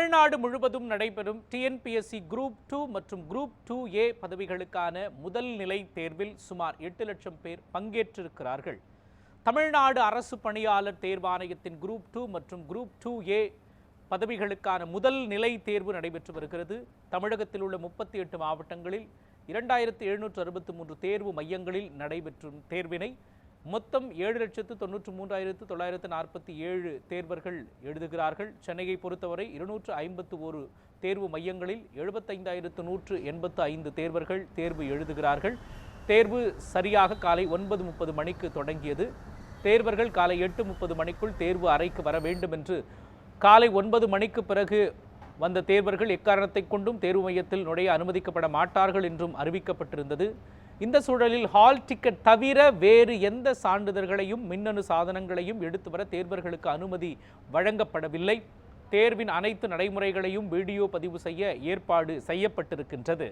தமிழ்நாடு முழுவதும் நடைபெறும் TNPSC group 2 மற்றும் குரூப் 2A பதவிகளுக்கான முதல் நிலை தேர்வில் சுமார் 8 லட்சம் பேர் பங்கேற்றிருக்கிறார்கள். தமிழ்நாடு அரசு பணியாளர் தேர்வாணையத்தின் குரூப் 2 மற்றும் குரூப் 2A பதவிகளுக்கான முதல் நிலை தேர்வு நடைபெற்று வருகிறது. தமிழகத்தில் உள்ள 38 மாவட்டங்களில் 2763 தேர்வு மையங்களில் நடைபெற்றும் தேர்வினை மொத்தம் 7,93,947 தேர்வர்கள் எழுதுகிறார்கள். சென்னையை பொறுத்தவரை 251 தேர்வு மையங்களில் 75,185 தேர்வர்கள் தேர்வு எழுதுகிறார்கள். தேர்வு சரியாக காலை 9:30 மணிக்கு தொடங்கியது. தேர்வர்கள் காலை 8:30 மணிக்குள் தேர்வு அறைக்கு வர வேண்டும் என்று காலை 9 மணிக்கு பிறகு வந்த தேர்வர்கள் எக்காரணத்தை கொண்டும் தேர்வு மையத்தில் நுழைய அனுமதிக்கப்பட மாட்டார்கள் என்றும் அறிவிக்கப்பட்டிருந்தது. இந்த சூழலில் ஹால் டிக்கெட் தவிர வேறு எந்த சான்றிதழ்களையும் மின்னணு சாதனங்களையும் எடுத்து வர தேர்வர்களுக்கு அனுமதி வழங்கப்படவில்லை. தேர்வின் அனைத்து நடைமுறைகளையும் வீடியோ பதிவு செய்ய ஏற்பாடு செய்யப்பட்டிருக்கின்றது.